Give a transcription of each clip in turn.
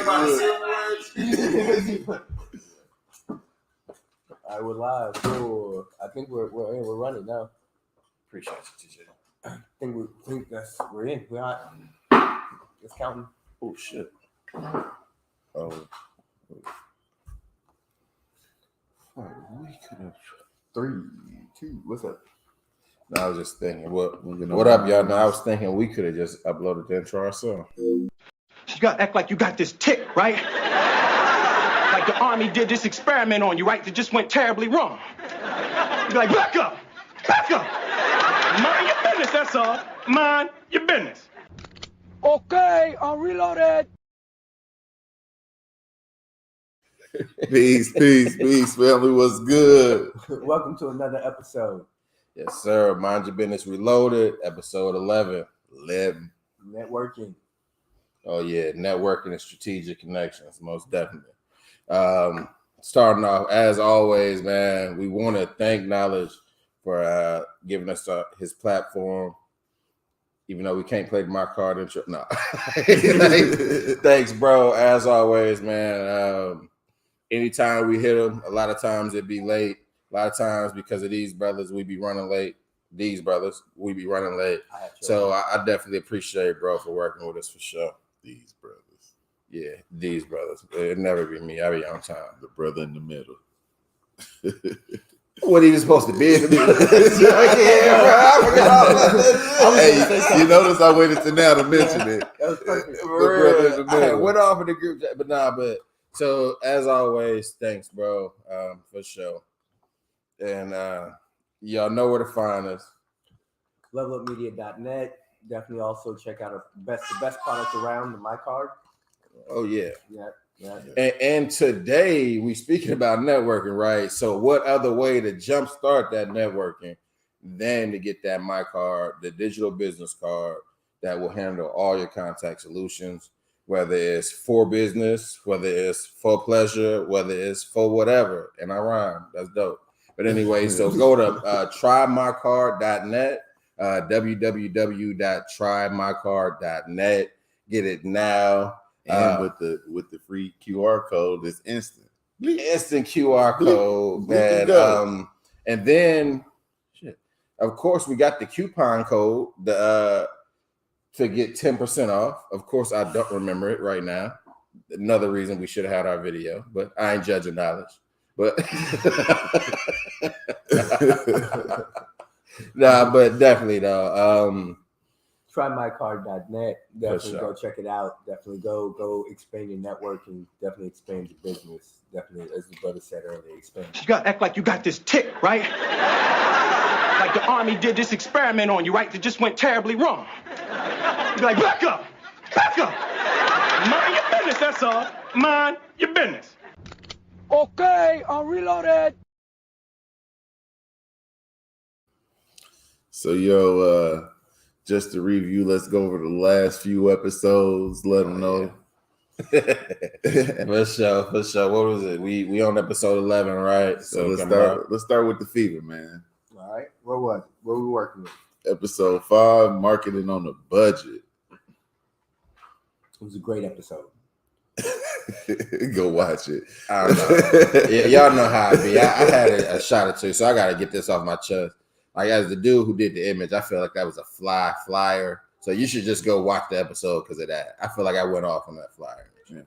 All right, we're live. Cool. I think we're running now. Appreciate you, TJ. I think we're in. We're hot. It's counting. Oh shit. Oh. We could have 3, 2. What's up? No, I was just thinking. What up, y'all? No, I was thinking we could have just uploaded the intro ourselves. You gotta act like you got this tick, right? Like the army did this experiment on you, right? That just went terribly wrong. You be like, back up! Back up! Mind your business, that's all. Mind your business. Okay, I'm reloaded. Peace, family. What's good? Welcome to another episode. Yes, sir. Mind Your Business Reloaded, episode 11. Networking. Oh, yeah. Networking and strategic connections, most definitely. Starting off, as always, man, we want to thank Knowledge for giving us his platform. Even though we can't play my card intro. No. Thanks, bro. As always, man. Anytime we hit them, a lot of times it'd be late. A lot of times because of these brothers, we be running late. So I definitely appreciate, bro, for working with us for sure. These brothers. Yeah, these brothers. It'd never be me. I'll be on time. The brother in the middle. What he was supposed to be in the middle. Hey, you notice I waited to now to mention it. That was perfect. The brother in the I middle. went off in the group chat, but so as always, thanks, bro, for sure. And y'all know where to find us. Levelupmedia.net. Definitely also check out the best product around, the My Card. Oh yeah. Yeah. And today we speaking about networking, right? So what other way to jumpstart that networking than to get that My Card, the digital business card that will handle all your contact solutions, whether it's for business, whether it's for pleasure, whether it's for whatever. And I rhyme. That's dope. But anyway, so go to trymycard.net, www.trymycard.net. Get it now. And with the free QR code, it's instant QR code, man. And then, of course, we got the coupon code to get 10% off. Of course, I don't remember it right now. Another reason we should have had our video, but I ain't judging Knowledge. But but definitely though. TryMyCard.net. Definitely sure. Go check it out. Definitely go expand your networking. Definitely expand your business. Definitely, as the brother said earlier, expand. You gotta act like you got this tick, right? Like the army did this experiment on you, right? That just went terribly wrong. You be like, back up! Back up! Mind your business, that's all. Mind your business. Okay, I'm reloaded. So, just to review, let's go over the last few episodes. Let them know. For sure. What was it? We on episode 11, right? So let's start with the fever, man. All right. What was it? What we working with? Episode 5, marketing on a budget. It was a great episode. Go watch it. I don't know. Y'all know how I be. I had a shot or two, so I got to get this off my chest. Like, as the dude who did the image, I feel like that was a flyer. So you should just go watch the episode because of that. I feel like I went off on that flyer. Yeah.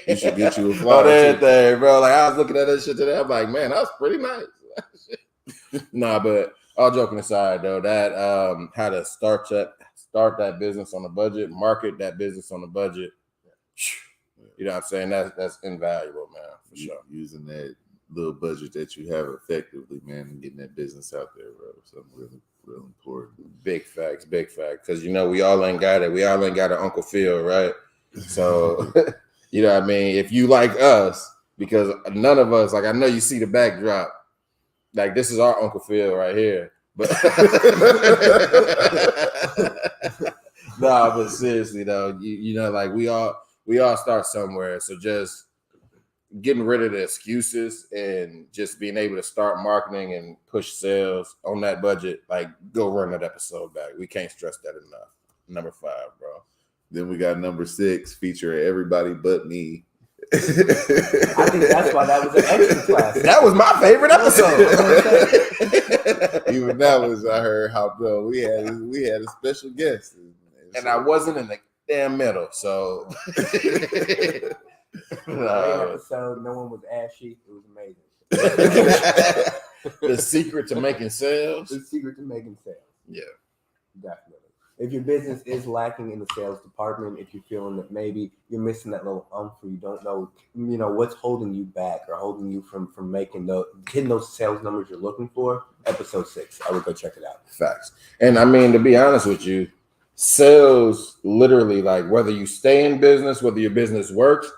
You should get you a flyer. On everything, bro. Like, I was looking at that shit today. I'm like, man, that was pretty nice. Nah, but all joking aside, though, that how to start that business on a budget, market that business on a budget. You know what I'm saying? That's invaluable, man, for sure. Using that little budget that you have effectively, man, and getting that business out there, bro. Something really, real important. Big facts. Because, we all ain't got it. We all ain't got an Uncle Phil, right? So, you know what I mean? If you like us, because none of us, like, I know you see the backdrop. Like, this is our Uncle Phil right here. But but seriously, though, you know, like, we all start somewhere. So just getting rid of the excuses and just being able to start marketing and push sales on that budget, like, go run that episode back. We can't stress that enough. Number 5, bro. Then we got number 6, featuring everybody but me. I think that's why that was an extra class. That was my favorite episode. Even that was, I heard how we had a special guest, and I wasn't in the damn middle, so. Great episode. No one was ashy. It was amazing. The secret to making sales. The secret to making sales. Yeah, definitely. If your business is lacking in the sales department, if you're feeling that maybe you're missing that little or you don't know, what's holding you back or holding you from hitting those sales numbers you're looking for, episode 6, I would go check it out. Facts. And I mean, to be honest with you, sales literally, like whether you stay in business, whether your business works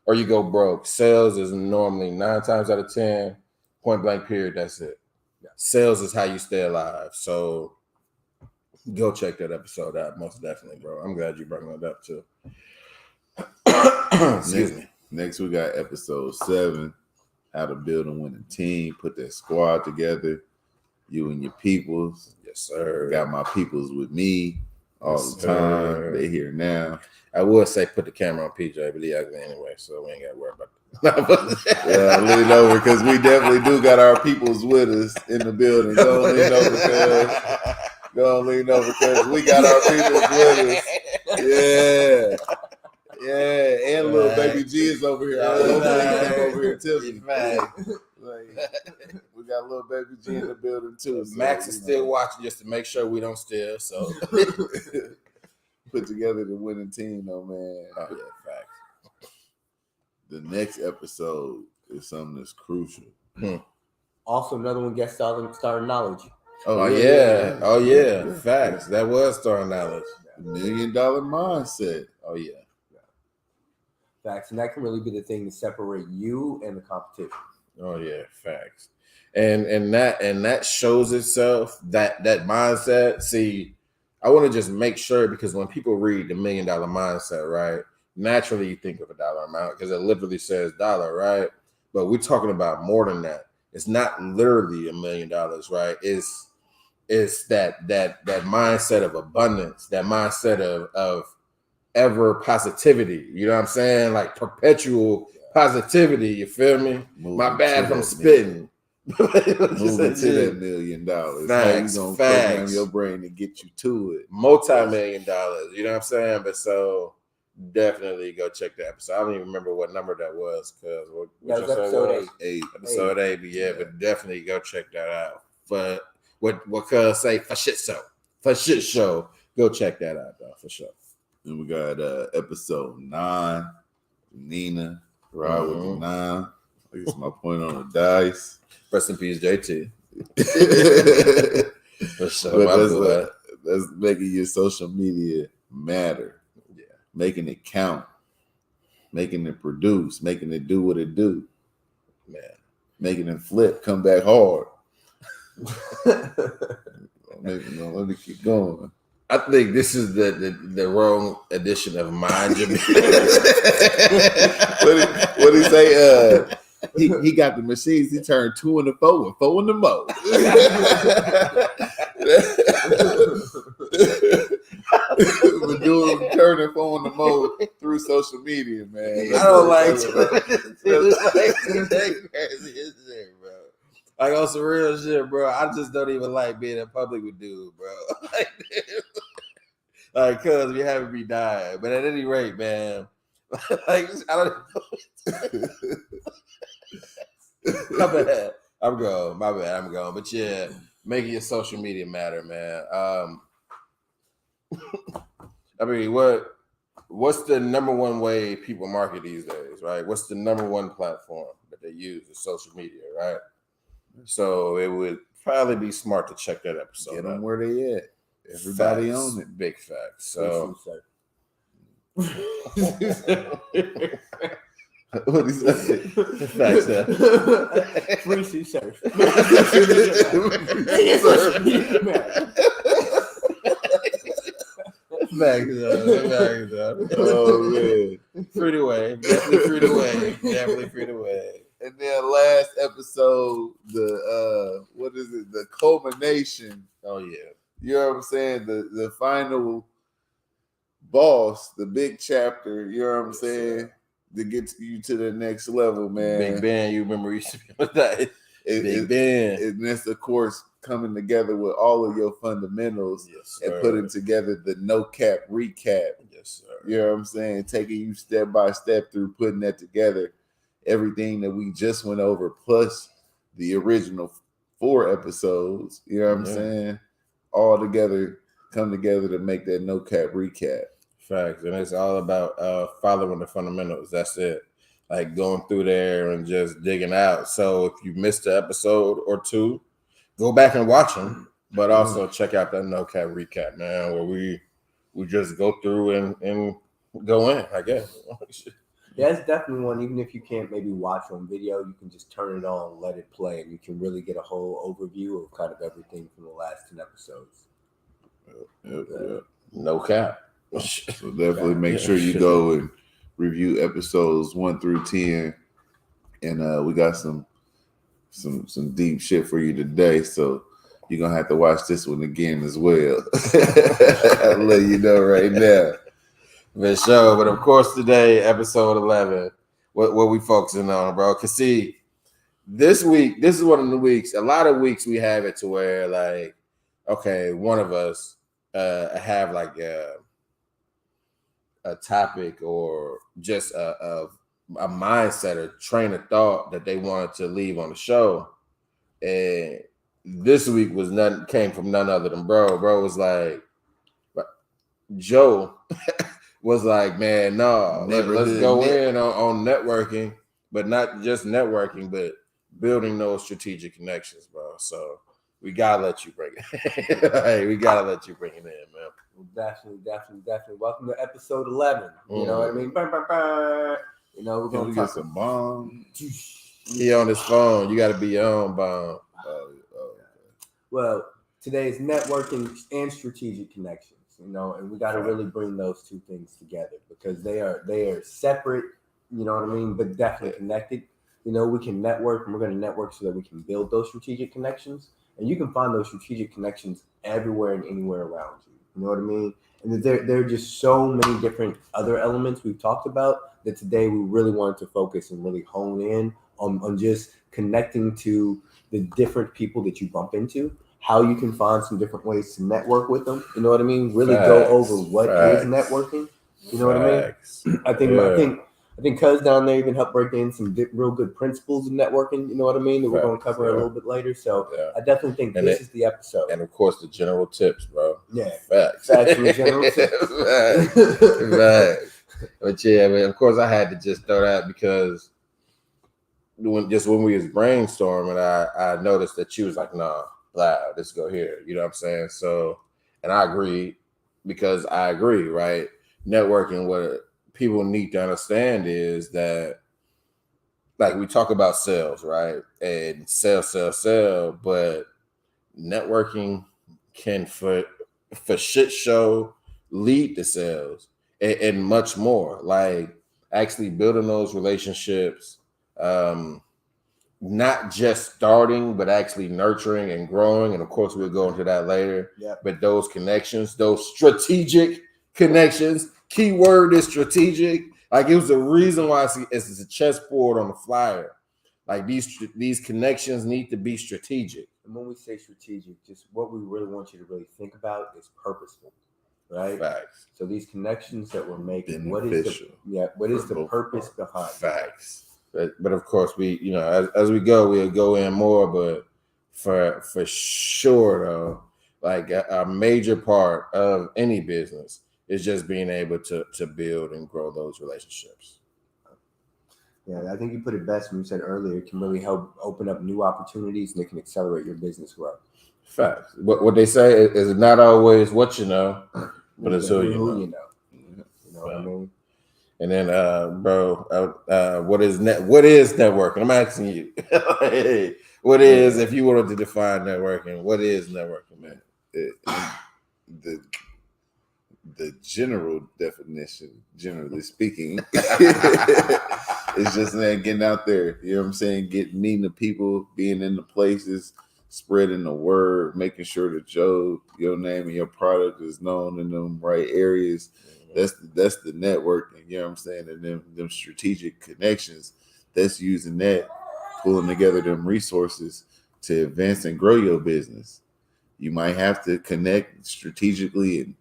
or you go broke, sales is normally 9 times out of 10, point blank period. That's it. Yeah. Sales is how you stay alive. So go check that episode out, most definitely, bro. I'm glad you brought that up too. Excuse me. Next, we got episode 7, how to build and win a team, put that squad together, you and your peoples. Yes, sir. Got my peoples with me all the time. They here now. I would say put the camera on PJ, but he ugly anyway, so we ain't got to worry about that. Yeah, lean over because we definitely do got our peoples with us in the building. Go lean over because we got our peoples with us. Yeah. Yeah, and little baby G is over here. Our little baby came over here too. We got little baby G in the building too. So, Max is still watching just to make sure we don't steal. So put together the winning team, though, man. Oh yeah, facts. The next episode is something that's crucial. Also, another one, guest starting knowledge. Oh yeah. Oh yeah. Facts. That was starting knowledge. $1 million mindset. Oh yeah. Facts, and that can really be the thing to separate you and the competition. Oh yeah, facts. And that shows itself, that mindset. See, I want to just make sure, because when people read the $1 million mindset, right, naturally you think of a dollar amount because it literally says dollar, right? But we're talking about more than that. It's not literally $1 million, right? It's that mindset of abundance, that mindset of ever positivity. You know what I'm saying? Like perpetual positivity. You feel me? My bad if I'm spitting. Moving to that $1 million. Facts, how you gonna program your brain to get you to it? Multi-million. You know what I'm saying? But so definitely go check the episode. I don't even remember what number that was, because that was episode 8. Episode 8, but yeah, but definitely go check that out. But what cuz say for shit show. Go check that out though, for sure. And we got episode 9, Nina, ride with the 9. I guess my point on the dice. Rest in peace, JT. For sure. But that's making your social media matter. Yeah. Making it count. Making it produce. Making it do what it do. Man. Making it flip, come back hard. Let me keep going. I think this is the wrong edition of Mind Your What he say? He got the machines. He turned 2 into 4 and 4 into more. We're doing turning 4 into more through social media, man. I don't like like on some real shit, bro. I just don't even like being in public with dude, bro. Like, cuz we haven't be dying. But at any rate, man, like, I don't know. My bad. I'm going. My bad. I'm going. But yeah, making your social media matter, man. I mean, what's the number one way people market these days, right? What's the number one platform that they use? Is social media, right? So it would probably be smart to check that episode. Get them where they at. Everybody facts. on it. Big facts. So what is that? Facts. Free surf. Oh man. Free to way. Definitely free to way. Definitely free to way. And then last episode, the what is it? The culmination. Oh yeah. You know what I'm saying? The final boss, the big chapter, you know what I'm saying? To get you to the next level, man. Big Ben, you remember we used to be with that. Big Ben. And that's, of course, coming together with all of your fundamentals and putting together the no cap recap. Yes, sir. You know what I'm saying? Taking you step by step through putting that together. Everything that we just went over, plus the original 4 episodes, you know what I'm saying? All together, come together to make that no cap recap. Facts. And it's all about following the fundamentals. That's it. Like going through there and just digging out. So if you missed an episode or 2, go back and watch them. But also check out that no cap recap, man, where we just go through and go in, I guess. Yeah, it's definitely one. Even if you can't maybe watch on video, you can just turn it on, let it play, and you can really get a whole overview of kind of everything from the last 10 episodes. No cap. So definitely make sure you go and review episodes 1 through 10, and we got some deep shit for you today. So you're gonna have to watch this one again as well. I'll let you know right now. For sure. But of course, today, episode 11, what we focusing on, bro? Cause see, this week, this is one of the weeks. A lot of weeks we have it to where like, okay, one of us have like a topic or just a mindset or train of thought that they wanted to leave on the show. And this week came from none other than bro. Bro was like, Joe was like, man, no, let's go in on networking, but not just networking, but building those strategic connections, bro. So we gotta let you bring it. Hey, we gotta let you bring it in, man. Well, definitely. Welcome to episode 11. You know what I mean? Burr, burr, burr. You know, we're Can gonna we talk get some bomb? He on his phone. You gotta be your own bomb. Well, today is networking and strategic connections. You know, and we got to really bring those two things together because they are separate. You know what I mean? But definitely connected. You know, we can network, and we're going to network so that we can build those strategic connections. And you can find those strategic connections everywhere and anywhere around you. You know what I mean? And there are just so many different other elements we've talked about that today we really wanted to focus and really hone in on just connecting to the different people that you bump into, how you can find some different ways to network with them. You know what I mean? Really go over what is networking. You know what I mean? I think Cuz down there even helped break in some real good principles of networking. You know what I mean? That we're going to cover a little bit later. So I definitely think this is the episode. And of course, the general tips, bro. Yeah. Facts. Facts from the general tips. Facts. But yeah, man, of course, I had to just throw that because when we was brainstorming, I noticed that she was like, nah, loud, let's go here. You know what I'm saying? So, and I agree because I agree, right? Networking, what people need to understand is that, like, we talk about sales, right? And sell, but networking can for shit show lead to sales and much more. Like actually building those relationships, not just starting, but actually nurturing and growing. And of course, we'll go into that later. Yeah. But those connections, those strategic connections, keyword is strategic. Like it was the reason why it's a chessboard on the flyer. Like these connections need to be strategic. And when we say strategic, just what we really want you to really think about is purposeful, right? Facts. So these connections that we're making, what Beneficial. is the purpose behind it? Facts. But of course, we, you know, as we go, we'll go in more. But for sure, though, like a major part of any business is just being able to build and grow those relationships. Yeah, I think you put it best when you said earlier. It can really help open up new opportunities and it can accelerate your business growth. Facts. What they say is not always what you know, but it's who you know. You know what I mean? And then, bro, what is networking? I'm asking you. Hey, what is, if you wanted to define networking, what is networking, man? The general definition, generally speaking, is just, man, getting out there. You know what I'm saying? Meeting the people, being in the places, spreading the word, making sure that your name and your product is known in them right areas. That's the networking, you know what I'm saying? And them strategic connections, that's using that, pulling together them resources to advance and grow your business. You might have to connect strategically and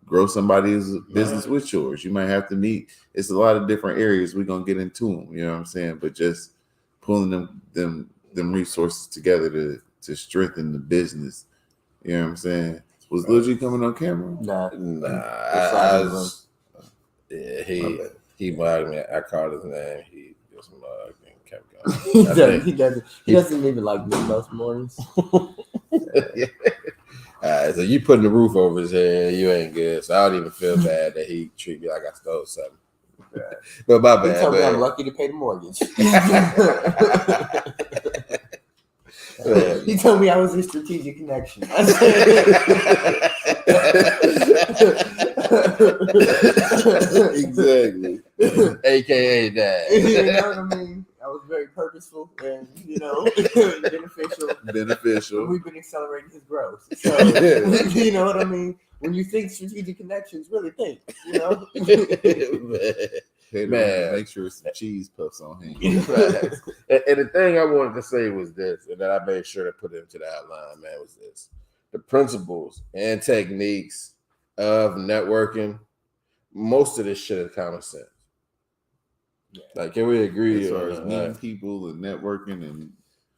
grow somebody's business with yours. You might have to meet. It's a lot of different areas. We're gonna get into them, you know what I'm saying? But just pulling them resources together to strengthen the business. You know what I'm saying? Was Lil G coming on camera? Nah. He mugged me. I called his name. He just mugged and kept going. He doesn't even like me most mornings. Yeah. So you putting the roof over his head, you ain't good. So I don't even feel bad that he treat me like I stole something. But my bad. He told me I'm lucky to pay the mortgage. He told me I was a strategic connection. Exactly. AKA that. You know what I mean? I was very purposeful and, beneficial. We've been accelerating his growth. So, you know what I mean? When you think strategic connections, really think, Man. Make sure some cheese puffs on him. And the thing I wanted to say was this, and that I made sure to put into the outline, man, was this. The principles and techniques of networking, most of this shit is common sense. Yeah. Like, can we agree as far as meeting people and networking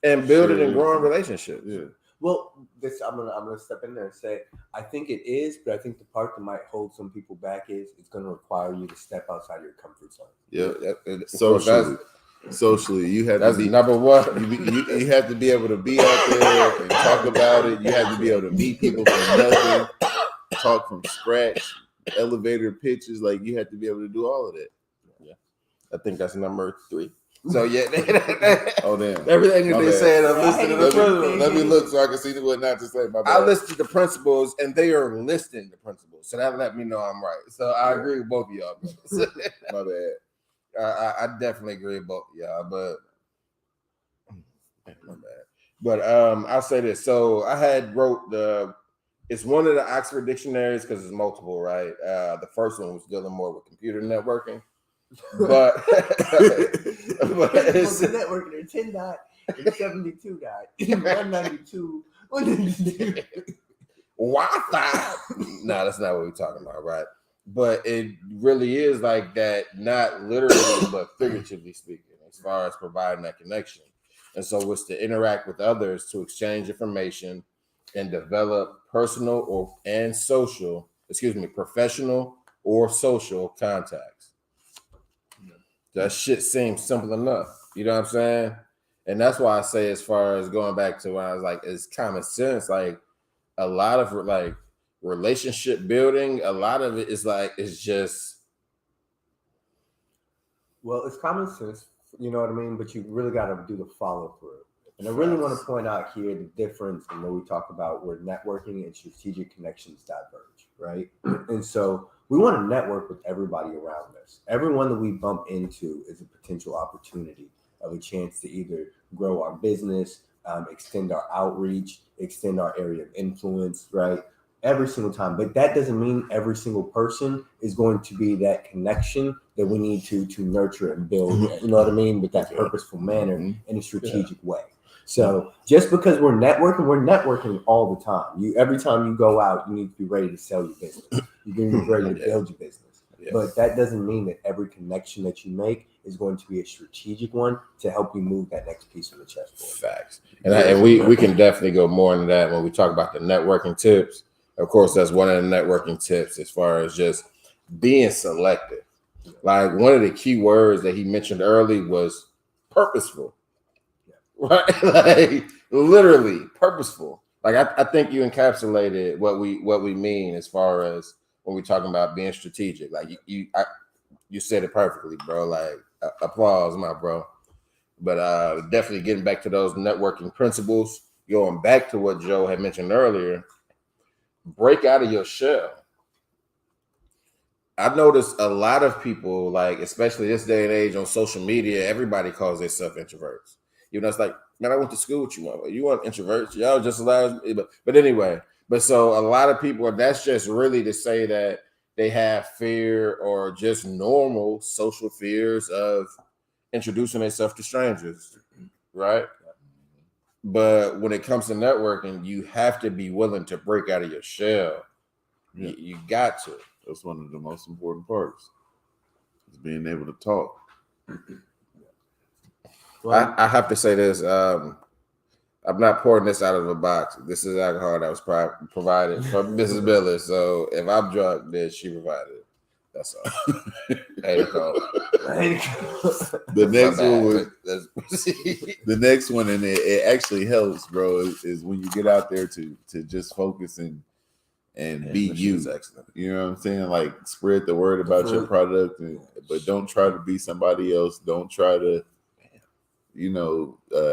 and building and growing relationships? Yeah. Well, I'm gonna step in there and say I think it is, but I think the part that might hold some people back is it's going to require you to step outside your comfort zone. Yeah, socially, you have to be number one. You have to be able to be out there and talk about it. You have to be able to meet people from nothing, talk from scratch, elevator pitches. Like you have to be able to do all of that. Yeah, I think that's number 3. So yeah, oh damn! Everything that they said, I'm listening to the principles. Let me look so I can see what not to say. My bad. I listed the principles, and they are listing the principles, so that let me know I'm right. So I agree with both of y'all. My bad. I definitely agree with both of y'all, but my bad. But I'll say this. So I had wrote it's one of the Oxford dictionaries because it's multiple, right? The first one was dealing more with computer networking. But it's the networking are 10 dot and 72 dot 192 Wi-Fi. No, that's not what we're talking about, right? But it really is like that, not literally but figuratively speaking, as far as providing that connection. And so it's to interact with others to exchange information and develop professional or social contacts. That shit seems simple enough. You know what I'm saying? And that's why I say, as far as going back to when I was like, it's common sense. Like a lot of like relationship building, a lot of it is like, it's just. Well, it's common sense, you know what I mean? But you really got to do the follow through. And I really want to point out here the difference in what we talk about where networking and strategic connections diverge, right? And so we want to network with everybody around us. Everyone that we bump into is a potential opportunity of a chance to either grow our business, extend our outreach, extend our area of influence, right? Every single time. But that doesn't mean every single person is going to be that connection that we need to nurture and build, you know what I mean? With that purposeful manner in a strategic way. So just because we're networking all the time. Every time you go out, you need to be ready to sell your business. You need to be ready to build your business. Yeah. But that doesn't mean that every connection that you make is going to be a strategic one to help you move that next piece of the chessboard. Facts. And we can definitely go more into that when we talk about the networking tips. Of course, that's one of the networking tips as far as just being selective. Like one of the key words that he mentioned early was purposeful. Right, like literally purposeful. Like I think you encapsulated what we mean as far as when we're talking about being strategic. Like you said it perfectly, bro. Like applause, my bro. But definitely getting back to those networking principles. Going back to what Joe had mentioned earlier, break out of your shell. I've noticed a lot of people, like especially this day and age on social media, everybody calls themselves introverts. You know, it's like, man, I went to school with you. You want introverts? Y'all just allow me. But anyway, so a lot of people, that's just really to say that they have fear or just normal social fears of introducing themselves to strangers, right? But when it comes to networking, you have to be willing to break out of your shell. Yeah. You got to. That's one of the most important parts. Is being able to talk. Well, I have to say this. I'm not pouring this out of a box. This is alcohol that was provided from Mrs. Miller. So if I'm drunk, then she provided it. That's all. Hey, Nicole. The next My bad, one was but the next one, and it actually helps, bro. Is when you get out there to just focus and be you. Excellent. You know what I'm saying? Like spread the word about your product, but don't try to be somebody else. Don't try to,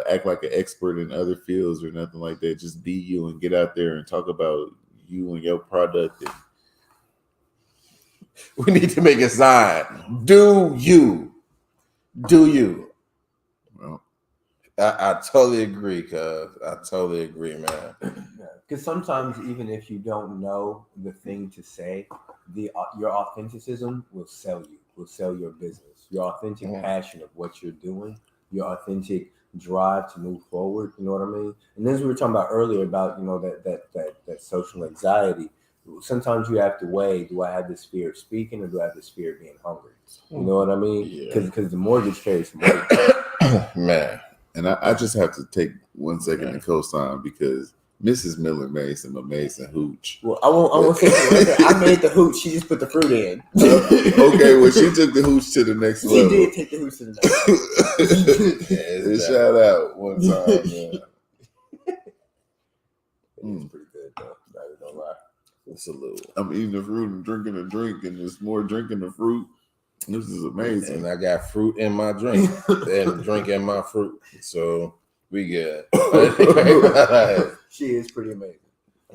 act like an expert in other fields or nothing like that. Just be you and get out there and talk about you and your product. And we need to make a sign. Do you? well, I totally agree, cuz. I totally agree, man. Because sometimes even if you don't know the thing to say, your authenticism will sell you, will sell your business. Your authentic passion of what you're doing, your authentic drive to move forward. You know what I mean? And as we were talking about earlier about that social anxiety. Sometimes you have to weigh: do I have this fear of speaking, or do I have this fear of being hungry? You know what I mean? Because the mortgage carries some weight. Man. And I just have to take 1 second to co-sign because Mrs. Miller made some amazing hooch. Well, I won't say I made the hooch. She just put the fruit in. Okay, well, she took the hooch to the next level. She did take the hooch to the next level. Shout out one time, man. It's pretty good, though. Not even gonna lie. It's a little. I'm eating the fruit and drinking a drink, and there's more drinking the fruit. This is amazing. And I got fruit in my drink and drink in my fruit. So we good. She is pretty amazing.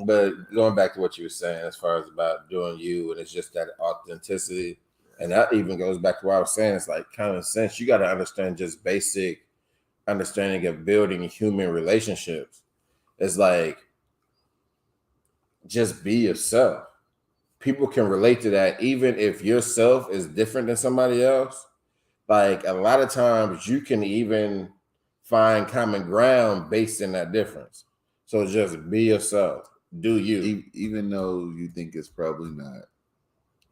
But going back to what you were saying as far as about doing you, and it's just that authenticity. And that even goes back to what I was saying. It's like common sense. You got to understand just basic understanding of building human relationships. It's like, just be yourself. People can relate to that even if yourself is different than somebody else. Like a lot of times you can even find common ground based in that difference. So just be yourself. Do you. Even though you think it's probably not,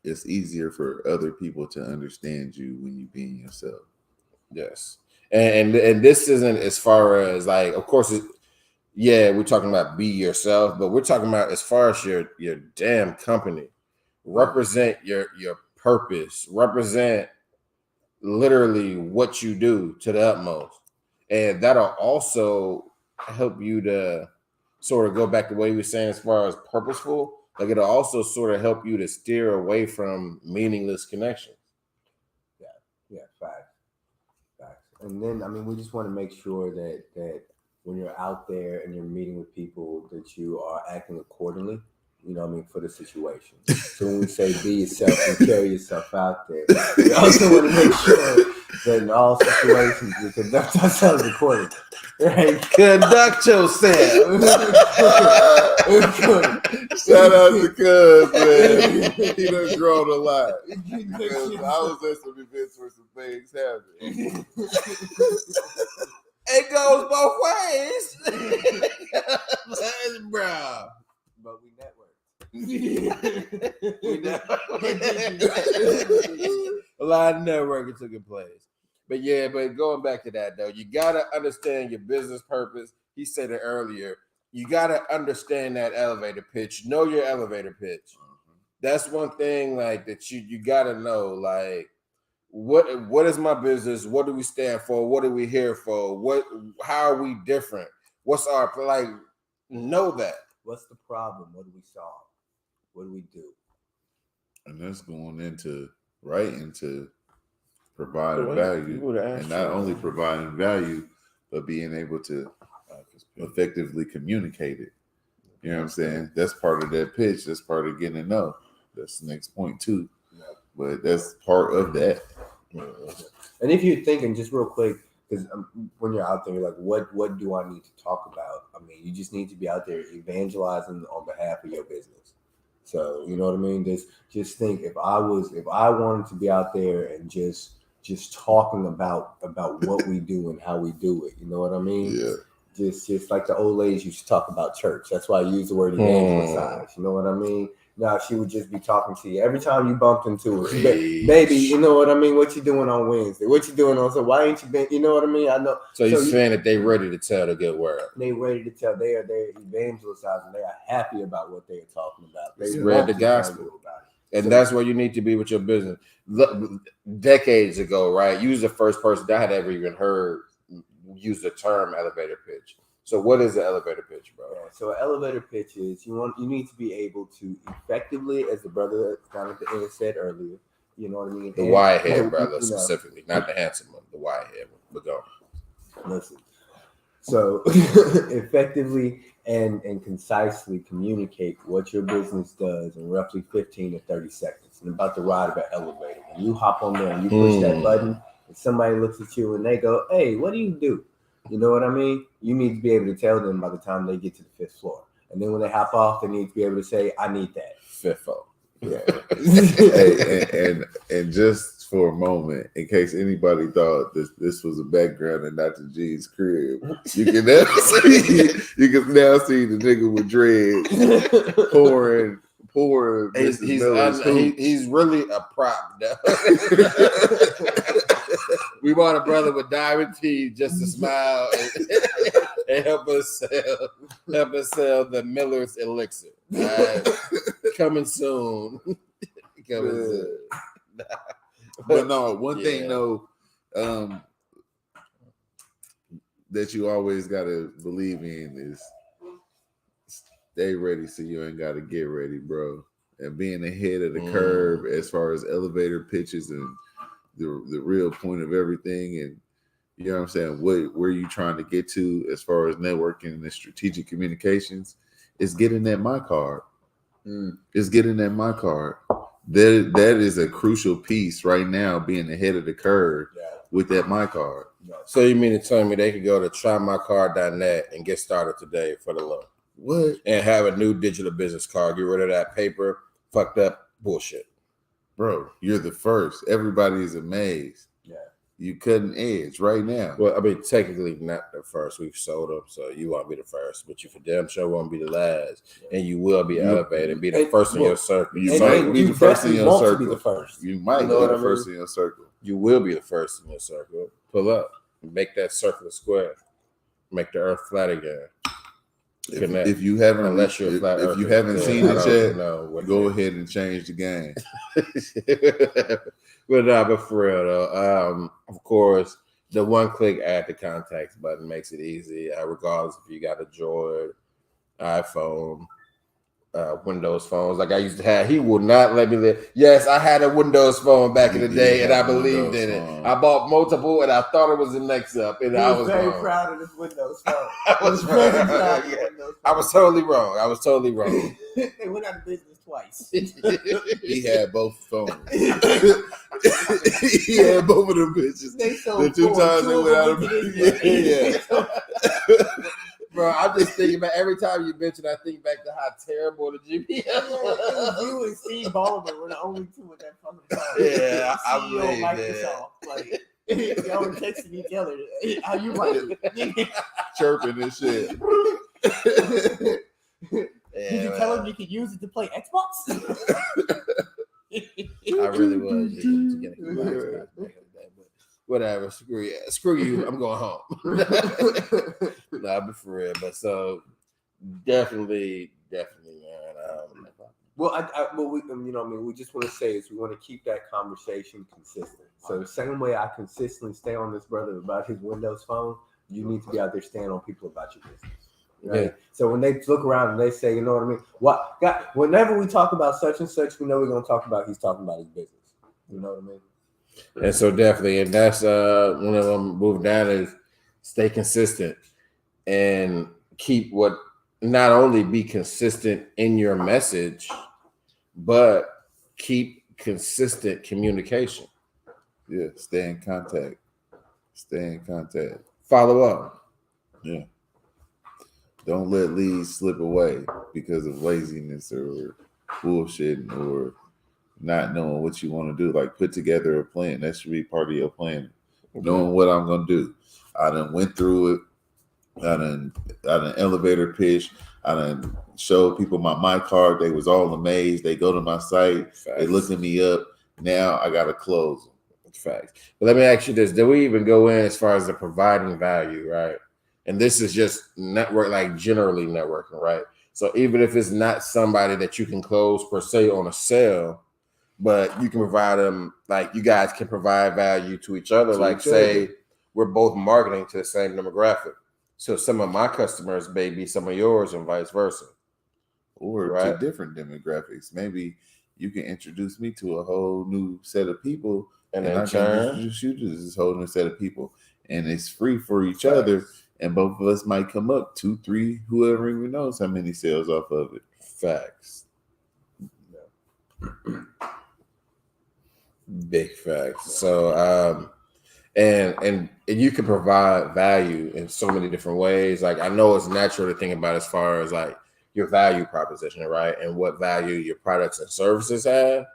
it's easier for other people to understand you when you being yourself. Yes. And this isn't as far as like, of course, we're talking about be yourself, but we're talking about as far as your damn company. Represent your purpose. Represent literally what you do to the utmost. And that'll also help you to sort of go back to what you were saying as far as purposeful. Like it'll also sort of help you to steer away from meaningless connections. Yeah, facts. And then, I mean, we just want to make sure that when you're out there and you're meeting with people, that you are acting accordingly. You know what I mean, for the situation. So when we say be yourself and carry yourself out there, we also want to make sure that in all situations we conduct ourselves accordingly. Right? Conduct yourself. Shout out to Cuz, man. He done grown a lot. I was at some events where some things happened. It goes both ways. Bro. But we network. A lot of networking took place. But going back to that though, you gotta understand your business purpose. He said it earlier. You gotta understand that elevator pitch. Know your elevator pitch. That's one thing like that you gotta know. Like what is my business? What do we stand for? What are we here for? How are we different? What's our know that. What's the problem? What do we solve? What do we do? And that's going into providing value. And not only providing value, but being able to effectively communicate it. You know what I'm saying? That's part of that pitch. That's part of getting to know. That's the next point too. Yeah. But that's part of that. And if you're thinking just real quick, because when you're out there, you're like, what do I need to talk about? I mean, you just need to be out there evangelizing on behalf of your business. So you know what I mean. Just think if I wanted to be out there and just talking about what we do and how we do it. You know what I mean? Yeah. Just like the old ladies used to talk about church. That's why I use the word evangelize. You know what I mean? Now she would just be talking to you every time you bumped into her. Baby, you know what I mean? What you doing on Wednesday? What you doing on? So why ain't you been? You know what I mean? I know. So you're saying that they ready to tell the good word? They ready to tell. They're evangelizing. They are happy about what they are talking about. They read the gospel. And that's where you need to be with your business. Decades ago, right? You was the first person that I had ever even heard use the term elevator pitch. So what is the elevator pitch, bro? Yeah, so an elevator pitch is you need to be able to effectively, as the brother down at the end said earlier, you know what I mean? The wide head brother specifically, not the handsome one, the wide head one. But go. Listen. So effectively and concisely communicate what your business does in roughly 15 to 30 seconds. And about the ride of an elevator. When you hop on there and you push that button, and somebody looks at you and they go, "Hey, what do you do?" You know what I mean? You need to be able to tell them by the time they get to the 5th floor. And then when they hop off, they need to be able to say, "I need that." 5th floor. Yeah. Hey, and just for a moment, in case anybody thought this was a background in Dr. G's crib, you can now see the nigga with dreads pouring. He's really a prop. We bought a brother with diamond teeth just to smile and help us sell the Miller's Elixir. Coming soon. But no, one thing though, that you always gotta believe in is stay ready so you ain't gotta get ready, bro. And being ahead of the curve as far as elevator pitches and the real point of everything, and you know what I'm saying, where you trying to get to as far as networking and strategic communications is getting that my card. It's getting that my card. That is a crucial piece right now, being ahead of the curve with that my card. So you mean to tell me they could go to trymycard.net and get started today for the low? What? And have a new digital business card. Get rid of that paper, fucked up bullshit. Bro, you're the first. Everybody is amazed. Yeah. You cutting edge right now. Well, I mean, technically not the first. We've sold them, so you won't be the first. But you for damn sure won't be the last. And you will be elevated, be the first in your circle. You might be the first in your circle. Be the first. You might be the first in your circle. You will be the first in your circle. Pull up. Make that circle a square. Make the earth flat again. If you haven't, unless you're flat if you haven't seen it yet, go ahead and change the game. But for real though, of course, the one-click add to contacts button makes it easy, regardless if you got a Droid, iPhone, Windows phones like I used to have. He would not let me live. Yes, I had a Windows phone back in the day, and I believed in it. I bought multiple, and I thought it was the next up, and I was very wrong. proud of this Windows phone. I was very proud of Windows phone. I was totally wrong. They went out of business twice. He had both phones. He had both of them bitches. They sold the 2 times they went out of business. Yeah. Bro, I'm just thinking about every time you mention, I think back to how terrible the GPS was. You and Steve Ballmer were the only two with that fucking phone. Yeah, I believe Microsoft. Like, y'all were texting each other. How you like it? Chirping and shit. Did you tell him you could use it to play Xbox? I really was. Whatever, screw you. I'm going home. Nah, but for real. But so definitely, man. We just want to say is we want to keep that conversation consistent. So the same way I consistently stay on this brother about his Windows phone, you need to be out there staying on people about your business. Right? Yeah. So when they look around and they say, you know what I mean? Whenever we talk about such and such, we know we're going to talk about he's talking about his business. You know what I mean? And so definitely, and that's one of them move down is stay consistent and keep not only be consistent in your message, but keep consistent communication. Yeah, stay in contact. Follow up. Yeah. Don't let leads slip away because of laziness or bullshitting or not knowing what you want to do. Like put together a plan. That should be part of your plan. Okay. Knowing what I'm gonna do. I done went through it. I done elevator pitch. I done showed people my card. They was all amazed. They go to my site. Facts. They looking me up. Now I gotta close them. Facts. But let me ask you this: did we even go in as far as the providing value, right? And this is just network, like generally networking, right? So even if it's not somebody that you can close per se on a sale, but you can provide them, like you guys can provide value to each other. Like say we're both marketing to the same demographic. So some of my customers may be some of yours and vice versa. Or to different demographics. Maybe you can introduce me to a whole new set of people and I can introduce you to this whole new set of people. And it's free for each other. And both of us might come up 2, 3, whoever even knows how many sales off of it. Facts. Big facts. So and you can provide value in so many different ways. Like I know it's natural to think about as far as like your value proposition, right? And what value your products and services have.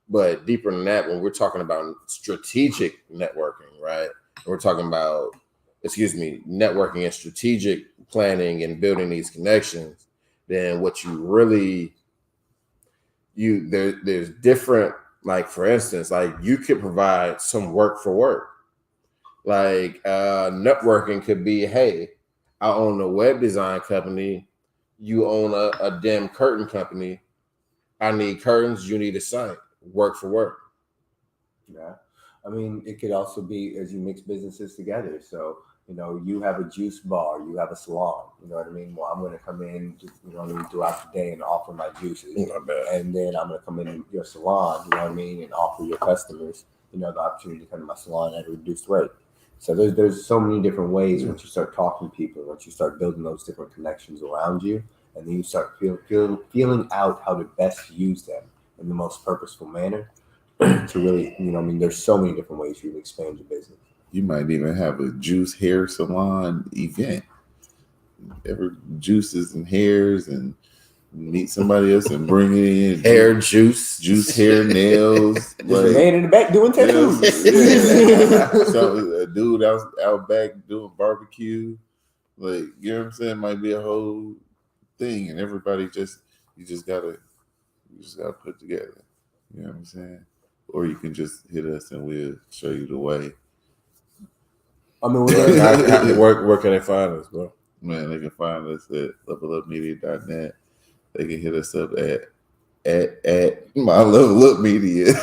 But deeper than that, when we're talking about strategic networking, right? We're talking about, networking and strategic planning and building these connections, then what you really, there's different, like for instance, like you could provide some work for work. Like networking could be, hey, I own a web design company. You own a damn curtain company. I need curtains. You need a site. Work for work. Yeah. I mean, it could also be as you mix businesses together. So, you have a juice bar, you have a salon. You know what I mean? Well, I'm going to come in, throughout the day and offer my juices. And then I'm going to come in your salon, and offer your customers, the opportunity to come to my salon at a reduced rate. So there's so many different ways once you start talking to people, once you start building those different connections around you, and then you start feeling out how to best use them in the most purposeful manner to really, there's so many different ways you can expand your business. You might even have a juice hair salon event. Ever juices and hairs and meet somebody else and bring it in. Hair juice, hair, nails. Like, man in the back doing tattoos. So a dude out back doing barbecue. Like, you know what I'm saying? Might be a whole thing, and everybody you just gotta put together. You know what I'm saying? Or you can just hit us and we'll show you the way. I mean, where can they find us, bro? Man, they can find us at levelupmedia.net. They can hit us up at my Level Up Media.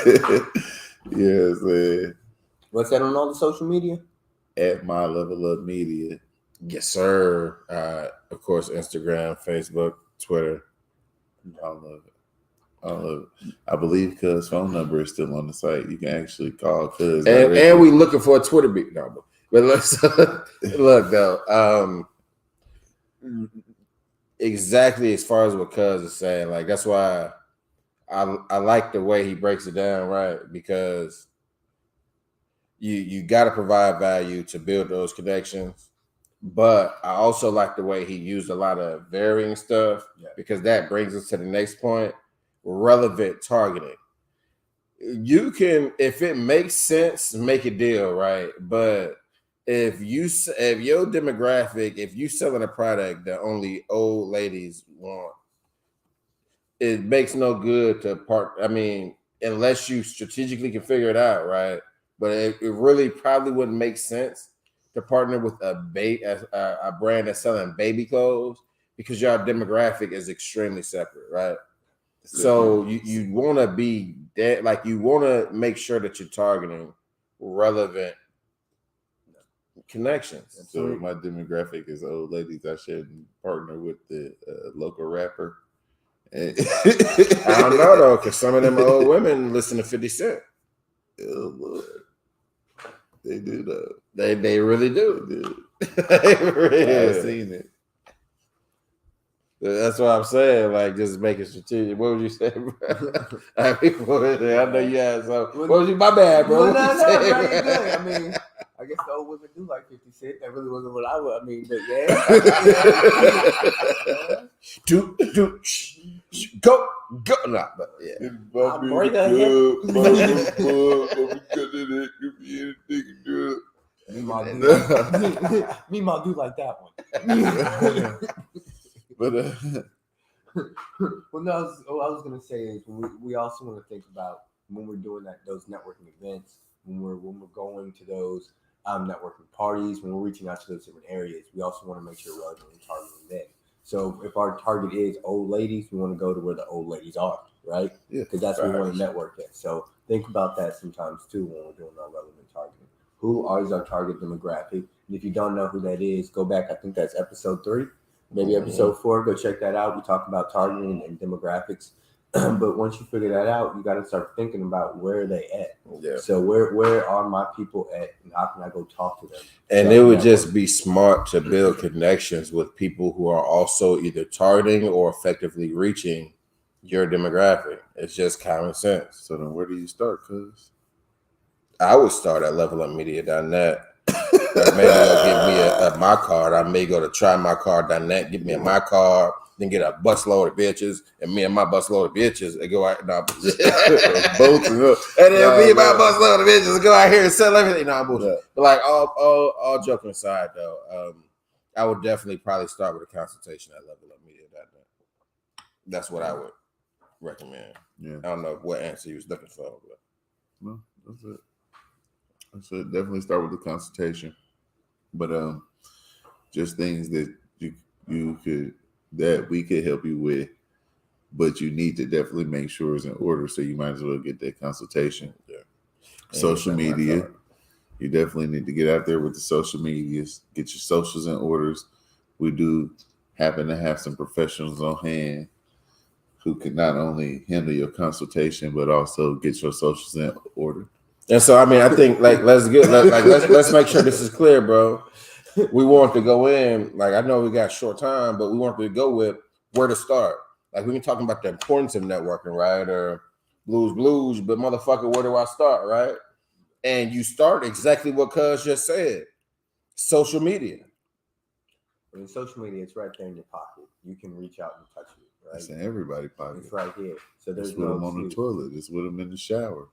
Yes, man. What's that on all the social media? At my Level Up Media. Yes, sir. Of course, Instagram, Facebook, Twitter. I love it. I believe Cuz phone number is still on the site. You can actually call Cuz. And we looking for a Twitter beat. No, but let's look though. Exactly as far as what Cuz is saying, like that's why I like the way he breaks it down, right? Because you got to provide value to build those connections. But I also like the way he used a lot of varying stuff because that brings us to the next point: relevant targeting. You can, if it makes sense, make a deal, right? But if your demographic, if you selling a product that only old ladies want, it makes no good to unless you strategically can figure it out, right? But it really probably wouldn't make sense to partner with a brand that's selling baby clothes because your demographic is extremely separate, right? So you want to be that, like you want to make sure that you're targeting relevant connections. So my demographic is old ladies. I shouldn't partner with the local rapper. I don't know though, because some of them old women listen to 50 Cent. Oh Lord, they do though. They really do. I've seen it. That's what I'm saying. Like, just make it strategic. What would you say, bro? I know you had some. What was you? My bad, bro. No, you're good. I mean, I guess the old women do like 50 Cent. That really wasn't what I would. I mean, but yeah. Go. Nah, but yeah. It's I'll Bobby bring the her here. club, Bobby cutting it, give me anything good. Me ma do like that one. But Well, no, what I was gonna say is we also want to think about when we're doing those networking events, when we're going to those networking parties, when we're reaching out to those different areas, we also want to make sure we're relevant and targeting them. So if our target is old ladies, we want to go to where the old ladies are, right? Yeah, because that's where we want to network at. So think about that sometimes too when we're doing our relevant targeting. Who is our target demographic? And if you don't know who that is, go back. I think that's episode 3. Maybe episode 4, go check that out. We talk about targeting and demographics. But once you figure that out, you got to start thinking about where they at. Yeah. So where are my people at, and how can I go talk to them? And it would just be smart to build connections with people who are also either targeting or effectively reaching your demographic. It's just common sense. so then, where do you start, cuz? I would start at levelupmedia.net. Maybe they'll give me a my card. I may go to trymycard.net, give me a my card, then get a busload of bitches, and me and my busload of bitches and go out. No, Both and then me and my busload of bitches go out here and sell everything. No, I'm bullshit. But like all joking aside, though, I would definitely probably start with a consultation at levelupmedia.net. That's what I would recommend. Yeah. I don't know what answer you was looking for, but No, that's it. So definitely start with the consultation, but just things that you could that we could help you with, but you need to definitely make sure it's in order. So you might as well get that consultation. Yeah. Social media, you definitely need to get out there with the social medias. Get your socials in orders. We do happen to have some professionals on hand who can not only handle your consultation but also get your socials in order. And so, I mean, I think let's make sure this is clear, bro. We want to go in, like, I know we got short time, but we want to go with where to start. Like, we can talk about the importance of networking, right? Or blues, but motherfucker, where do I start, right? And you start exactly what Cuz just said. Social media. I mean, social media, it's right there in your pocket. You can reach out and touch it, right? It's in everybody's pocket. It's right here. So there's It's with them on the toilet. It's with them in the shower.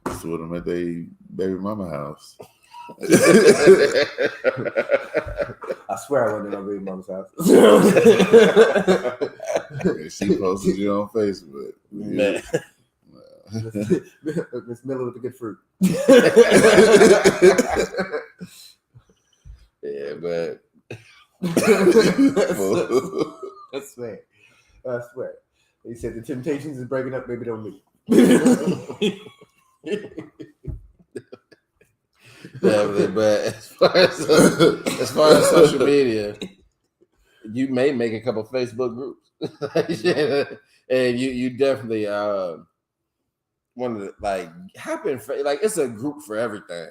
It's with them at their baby mama house. I swear I wasn't in my baby mama's house. She posted you on Facebook. Man. Miss Miller with the good fruit. Yeah, but I swear. He said the Temptations is breaking up, baby don't meet. Yeah, but as far as social media, you may make a couple Facebook groups, and you definitely want to hop in. It's a group for everything.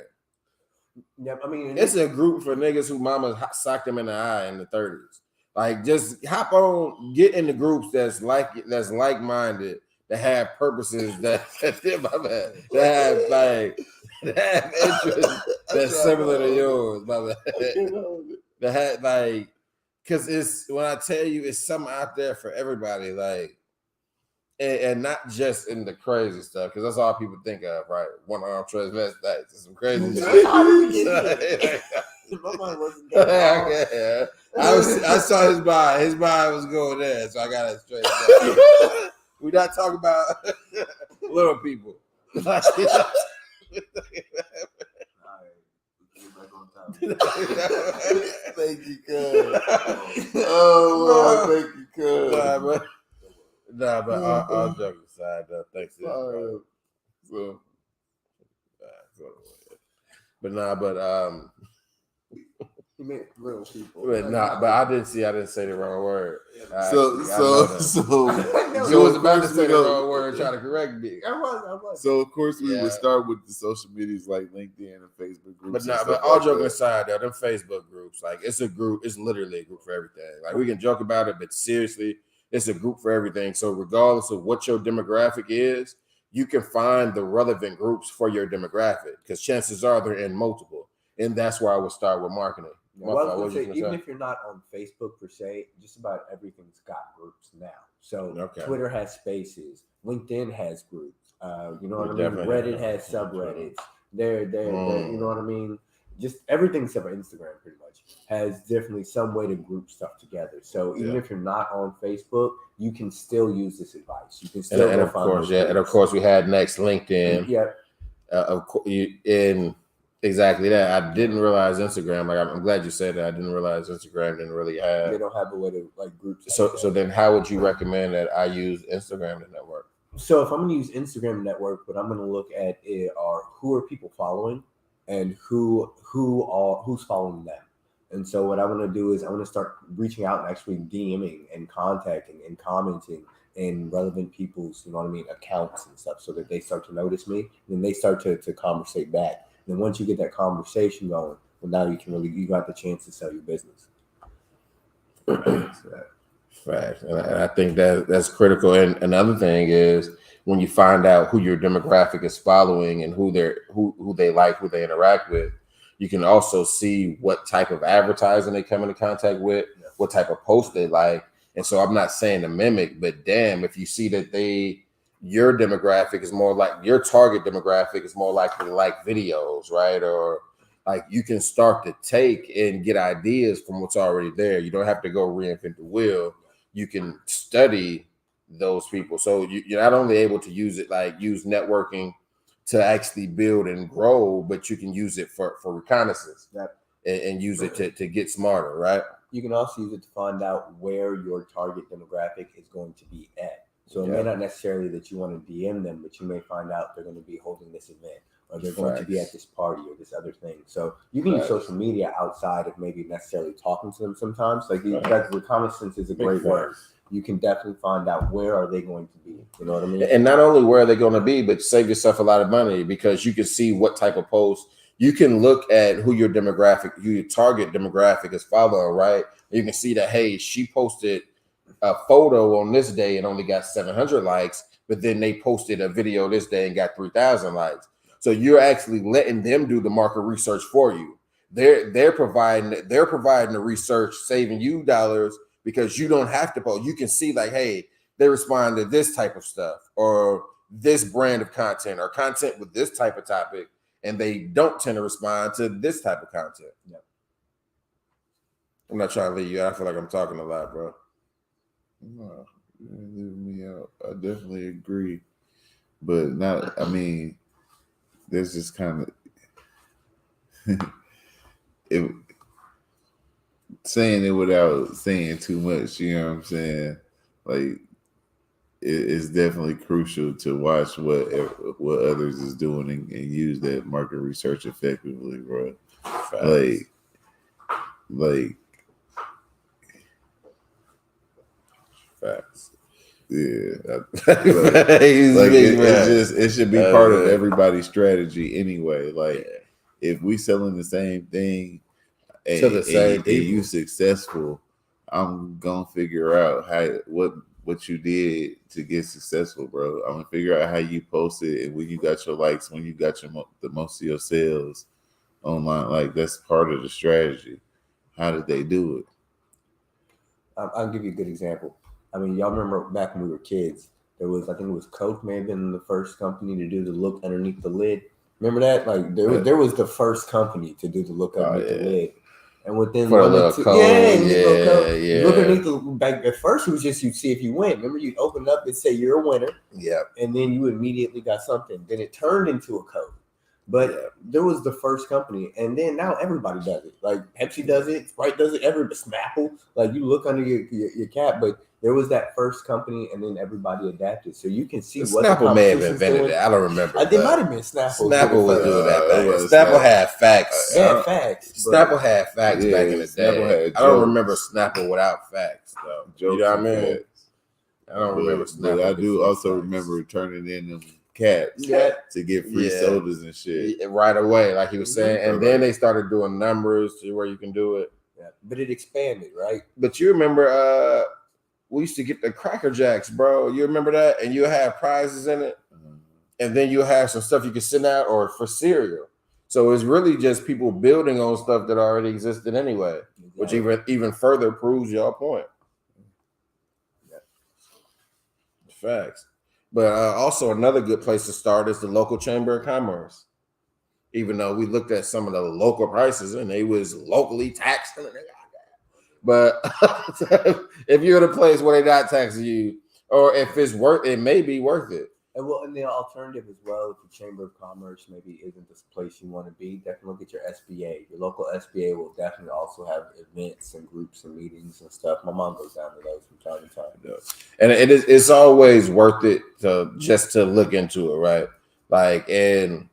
Yeah, I mean, it's a group for niggas who mama socked them in the eye in the 30s. Like, just hop on, get in the groups that's like-minded, that have purposes that have interests that's similar to yours, that had because it's when I tell you it's something out there for everybody, and not just in the crazy stuff, because that's all people think of, right? One-armed transvestites, some crazy shit. My mind wasn't yeah. I saw his bio. His bio was going there, so I got it straight. We're not talking about little people. Thank you, cuz. Oh, Lord, thank you, cuz. Nah, but all joking aside, though, thanks. You meant little people. But I didn't say the wrong word. So you was about to say the wrong word, trying to correct me. I was. So of course we would start with the social medias like LinkedIn and Facebook groups. But all joking aside, though, them Facebook groups, it's a group. It's literally a group for everything. Like, we can joke about it, but seriously, it's a group for everything. So regardless of what your demographic is, you can find the relevant groups for your demographic, because chances are they're in multiple. And that's why I would start with marketing. Yeah, well, I was gonna say, even if you're not on Facebook per se, just about everything's got groups now. So Twitter has spaces, LinkedIn has groups. You know what I mean? Reddit has subreddits. They're you know what I mean? Just everything except for Instagram pretty much has definitely some way to group stuff together. So even if you're not on Facebook, you can still use this advice. You can still and of course we had next LinkedIn. Yep. Of course, in exactly that. I didn't realize Instagram. Like I'm glad you said that. I didn't realize Instagram didn't really have. They don't have a way to like group. So then, how would you recommend that I use Instagram to network? So if I'm going to use Instagram to network, what I'm going to look at are who are people following, and who's following them. And so what I want to do is I want to start reaching out and actually DMing and contacting and commenting in relevant people's, you know what I mean, accounts and stuff, so that they start to notice me, and then they start to conversate back. And then once you get that conversation going, well, now you got the chance to sell your business. Right. And I think that's critical. And another thing is when you find out who your demographic is following and who they like, who they interact with, you can also see what type of advertising they come into contact with, what type of post they like. And so I'm not saying to mimic, but damn, if you see that your demographic is more like your target demographic is more likely to like videos, right? Or like you can start to take and get ideas from what's already there. You don't have to go reinvent the wheel. You can study those people. So you're not only able to use networking to actually build and grow, but you can use it for reconnaissance and use it to get smarter, right? You can also use it to find out where your target demographic is going to be at. So it may not necessarily that you want to DM them, but you may find out they're going to be holding this event, or they're going to be at this party or this other thing. So you can use social media outside of maybe necessarily talking to them sometimes. Like reconnaissance is a great word. You can definitely find out where are they going to be. You know what I mean? And not only where are they going to be, but save yourself a lot of money, because you can see what type of post. You can look at who your target demographic is following, right? You can see that, hey, she posted a photo on this day and only got 700 likes, but then they posted a video this day and got 3,000 likes. So you're actually letting them do the market research for you. They're providing the research, saving you dollars, because you don't have to post. You can see like, hey, they respond to this type of stuff or this brand of content or content with this type of topic, and they don't tend to respond to this type of content. Yep. I'm not trying to leave you out. I feel like I'm talking a lot, bro. No, leave me out. I definitely agree, but not. I mean, there's just kind of saying it without saying too much. You know what I'm saying? Like, it's definitely crucial to watch what others is doing and use that market research effectively, bro. Like. Facts. Yeah, it should be part of everybody's strategy anyway. Like, if we selling the same thing and you successful, I'm gonna figure out what you did to get successful, bro. I'm gonna figure out how you posted and when you got your likes, when you got the most of your sales online. Like, that's part of the strategy. How did they do it? I'll give you a good example. I mean, y'all remember back when we were kids, I think it was Coke may have been the first company to do the look underneath the lid. Remember that? Like there was the first company to do the look underneath the lid. And within look underneath the back at first it was just you'd see if you win. Remember, you'd open it up and say you're a winner. Yeah. And then you immediately got something. Then it turned into a code. But there was the first company, and then now everybody does it. Like Pepsi does it, Sprite does it, Snapple. Like you look under your cap, but there was that first company, and then everybody adapted. So you can see what Snapple may have invented it. I don't remember. It might have been Snapple. Snapple was doing that. Snapple had facts. Snapple had facts back in the day. I don't remember Snapple without facts, though. You know what I mean? I don't remember Snapple. But I do also remember turning in them caps to get free sodas and shit right away, like he was saying. And then they started doing numbers to where you can do it. Yeah, but it expanded, right? But you remember, we used to get the Cracker Jacks, bro. You remember that? And you have prizes in it, and then you have some stuff you can send out or for cereal. So it's really just people building on stuff that already existed anyway, which even further proves your point. Facts. But also another good place to start is the local chamber of commerce. Even though we looked at some of the local prices and they was locally taxed, but if you're in a place where they're not taxing you, or if it's worth it, may be worth it. And the alternative as well, if the Chamber of Commerce maybe isn't this place you want to be, definitely look at your SBA. Your local SBA will definitely also have events and groups and meetings and stuff. My mom goes down to those from time to time. And it's always worth it to look into it, right? Like, and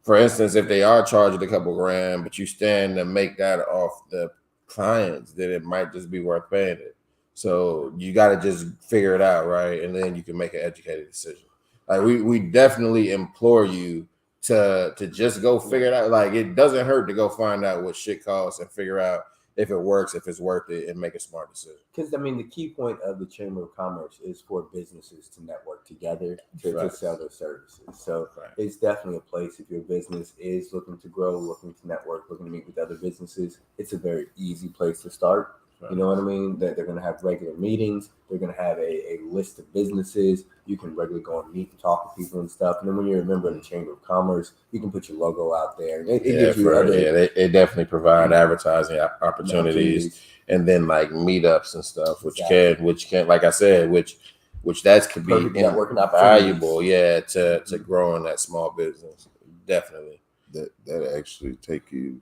for instance, if they are charging a couple grand, but you stand to make that off the clients, then it might just be worth paying it. So you got to just figure it out, right? And then you can make an educated decision. Like we definitely implore you to just go figure it out. Like it doesn't hurt to go find out what shit costs and figure out if it works, if it's worth it, and make a smart decision. Because I mean, the key point of the Chamber of Commerce is for businesses to network together to sell their services. So it's definitely a place if your business is looking to grow, looking to network, looking to meet with other businesses. It's a very easy place to start. You know what I mean? That they're going to have regular meetings. They're going to have a list of businesses. You can regularly go and meet and talk to people and stuff. And then when you're a member of the Chamber of Commerce, you can put your logo out there. It gives you they definitely provide advertising opportunities and then like meetups and stuff, which can, like I said, which that could be valuable, to growing that small business. Definitely. That actually take you.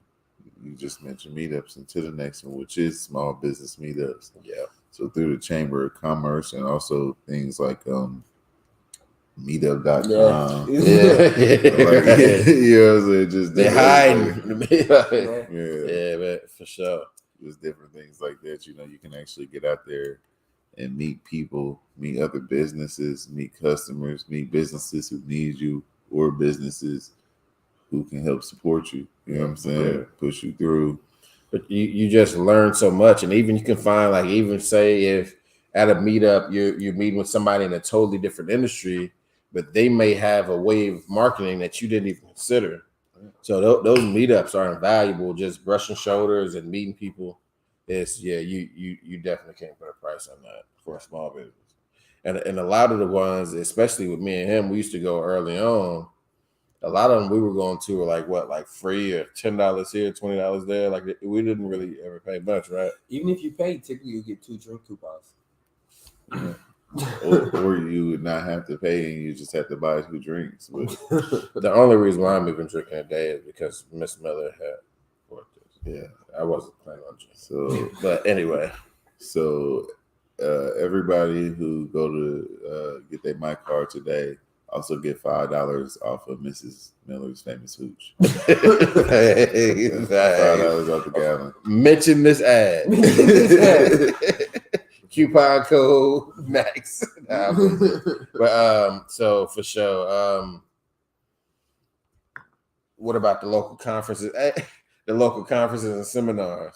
You just mentioned meetups into the next one, which is small business meetups. Yeah. So through the Chamber of Commerce and also things like meetup.com. They're hiding. Man, for sure. Just different things like that. You know, you can actually get out there and meet people, meet other businesses, meet customers, meet businesses who need you or businesses who can help support you. You know what I'm saying? Push you through. But you just learn so much. And even you can find, like, even say if at a meetup you're meeting with somebody in a totally different industry, but they may have a way of marketing that you didn't even consider. So those meetups are invaluable. Just brushing shoulders and meeting people. It's you definitely can't put a price on that for a small business. And a lot of the ones, especially with me and him, we used to go early on. A lot of them we were going to were like free or $10 here, $20 there. Like we didn't really ever pay much, right? Even if you pay, typically you get 2 drink coupons. or you would not have to pay and you just have to buy 2 drinks. But the only reason why I'm even drinking a day is because Miss Miller had bought this. Yeah, I wasn't planning on drinking. So, but anyway, so everybody who go to get their my card today also get $5 off of Mrs. Miller's famous hooch. $5 off the gallon. Mention this ad. Coupon code Max. But so for sure. What about the local conferences? The local conferences and seminars.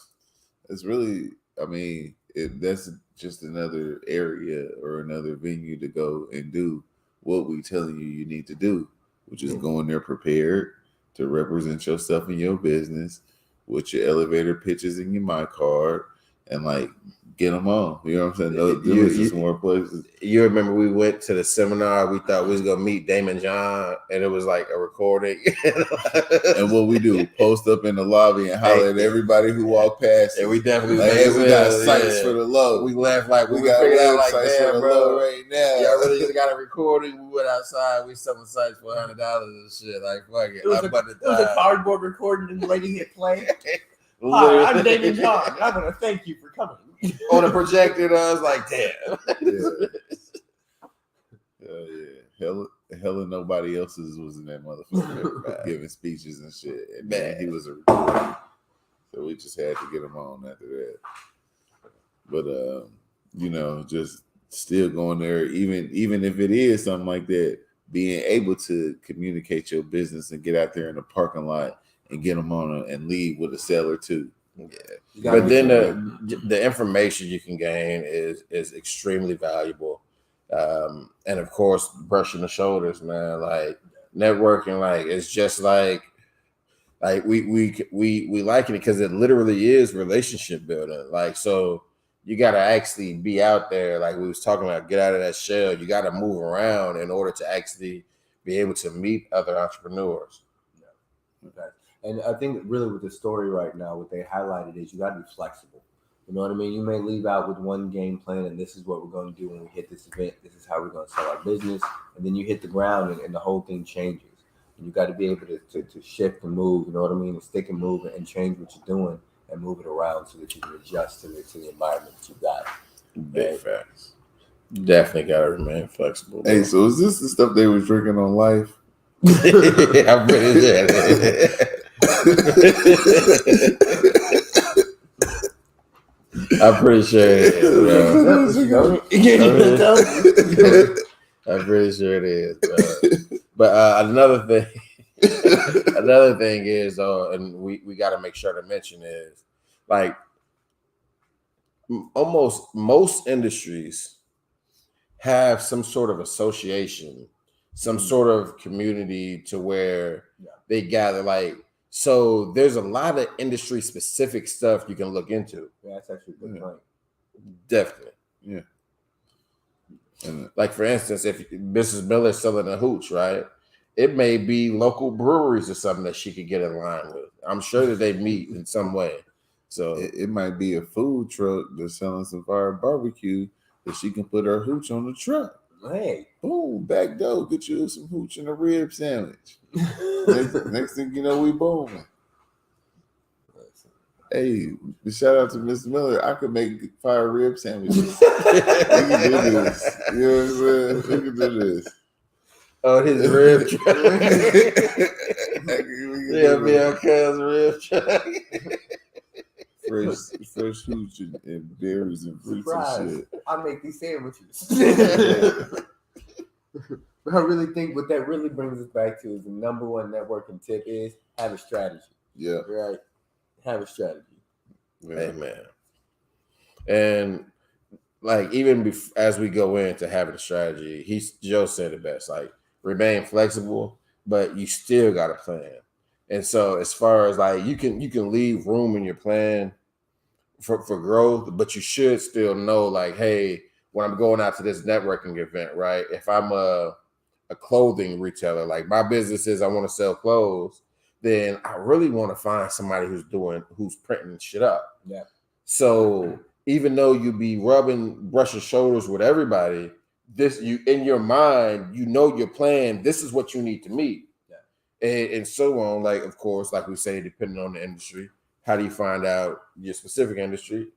It's really, I mean, that's just another area or another venue to go and do what we telling you need to do, which is go in there prepared to represent yourself in your business with your elevator pitches and your my card and like get them on. You know what I'm saying? There's just more places. You remember we went to the seminar. We thought we was gonna meet Damon John, and it was like a recording. And what we do, post up in the lobby and holler at everybody who walked past. And we definitely we got sites for the low. We laughed like we got like sites for the low right now. Y'all really just got a recording. We went outside. We selling sites for $100 and shit. Like fuck it. It was a cardboard recording, and the lady hit play. Hi, I'm Damon John. And I want to thank you for coming. On a projector, I was like, damn. Hella nobody else's was in that motherfucker giving speeches and shit. And man, he was a recording. So we just had to get him on after that. But you know, just still going there, even if it is something like that, being able to communicate your business and get out there in the parking lot and get them on and leave with a seller too. Yeah, but then the information you can gain is extremely valuable, and of course, brushing the shoulders, man. Like networking, like it's just like Like we like it because it literally is relationship building. Like, so you got to actually be out there. Like we was talking about, get out of that shell. You got to move around in order to actually be able to meet other entrepreneurs. Yeah. Okay. And I think really with the story right now, what they highlighted is you got to be flexible. You know what I mean? You may leave out with one game plan, and this is what we're going to do when we hit this event. This is how we're going to sell our business. And then you hit the ground, and the whole thing changes. And you got to be able to shift and move, you know what I mean? And stick and move and change what you're doing and move it around so that you can adjust to the environment that you got. Big facts. Definitely got to remain flexible. Hey, so is this the stuff they was drinking on Life? I'm pretty sure. I'm pretty sure it is, bro. I'm pretty sure it is, bro. But another thing is, and we got to make sure to mention is, like, almost most industries have some sort of association, some sort of community to where they gather. Like, so there's a lot of industry specific stuff you can look into. Yeah, that's actually a good point. Definitely. Yeah. And like, for instance, if Mrs. Miller's selling a hooch, right? It may be local breweries or something that she could get in line with. I'm sure that they meet in some way. So it might be a food truck that's selling some fire barbecue that she can put her hooch on the truck. Hey, boom, back door, get you some hooch and a rib sandwich. next thing you know, we booming. Hey, shout out to Mr. Miller. I could make fire rib sandwiches. We can do this. You know what I'm saying? We can do this. Oh, his rib truck. Yeah, be on Cuz rib truck. Fresh hooch and berries and fruits and shit. I make these sandwiches. But I really think what that really brings us back to is the number one networking tip is have a strategy. Yeah. Right. Have a strategy. Yeah. Amen. And like, even as we go into having a strategy, Joe said it best, like, remain flexible, but you still got a plan. And so as far as like, you can leave room in your plan for growth, but you should still know, like, hey, when I'm going out to this networking event, right? If I'm a clothing retailer, like my business is I want to sell clothes, then I really want to find somebody who's printing shit up. Yeah. So even though you be brushing shoulders with everybody, you in your mind, you know your plan, this is what you need to meet. Yeah. And so on. Like, of course, like we say, depending on the industry, how do you find out your specific industry?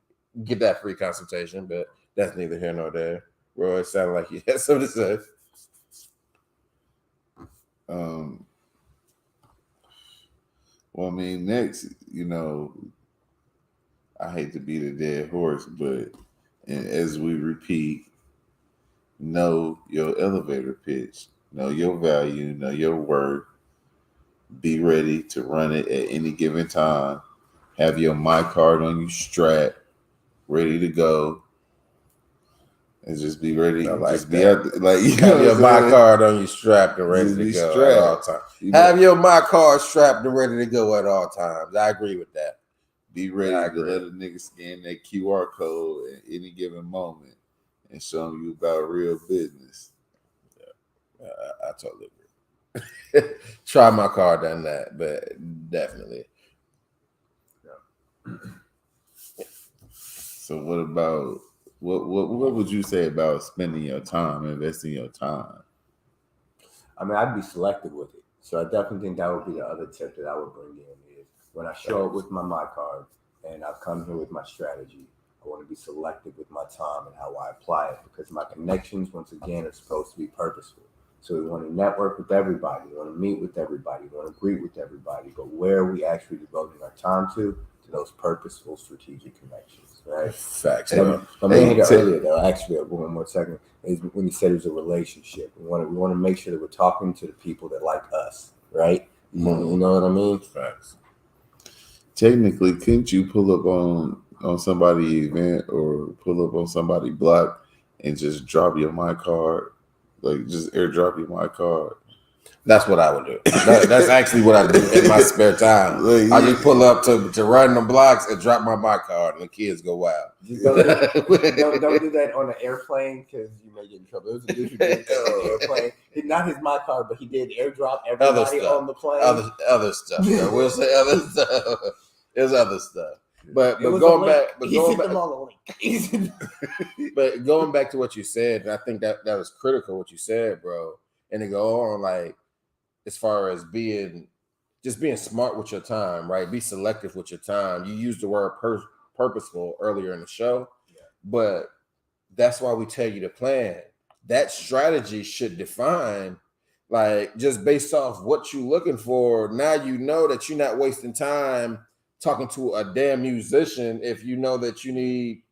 Get that free consultation, but that's neither here nor there. Roy, it sounded like you had something to say. Well, I mean, next, I hate to beat a dead horse, but as we repeat, know your elevator pitch, know your value, know your worth, be ready to run it at any given time. Have your my card on you strapped, ready to go. And just be ready. I like just that. be out there, like, you have know your my card on you strapped and ready to go at all times. Have your my card strapped and ready to go at all times. I agree with that. Be ready to let a nigga scan that QR code at any given moment and show them you about real business. Yeah, I totally agree. Try my card on that, but definitely. Yeah. So what about what would you say about spending your time, investing your time? I mean, I'd be selective with it. So I definitely think that would be the other tip that I would bring in is when I show up with my card and I've come here with my strategy, I want to be selective with my time and how I apply it, because my connections, once again, are supposed to be purposeful. So we want to network with everybody. We want to meet with everybody. We want to greet with everybody. But where are we actually devoting our time to those purposeful strategic connections, right? Facts. My man here earlier, though, actually, one more second, is when he said it was a relationship. We want to make sure that we're talking to the people that like us, right? Mm-hmm. You know what I mean? Facts. Technically, couldn't you pull up on somebody's event or pull up on somebody's block and just drop your my card? Like, just airdrop your my card. That's what I would do. That's actually what I do in my spare time. I just pull up to run the blocks and drop my card, and the kids go wild. Just don't do that on an airplane because you may get in trouble. It was a dude who did that on an airplane. Not his my card, but he did airdrop everybody on the plane. Other stuff. We'll say other stuff. There's other stuff. But going back, but going back to what you said, and I think that was critical what you said, bro. And to go on, like, as far as being smart with your time, right? Be selective with your time. You used the word purposeful earlier in the show, but that's why we tell you to plan. That strategy should define, like, just based off what you're looking for. Now you know that you're not wasting time talking to a damn musician if you know that you need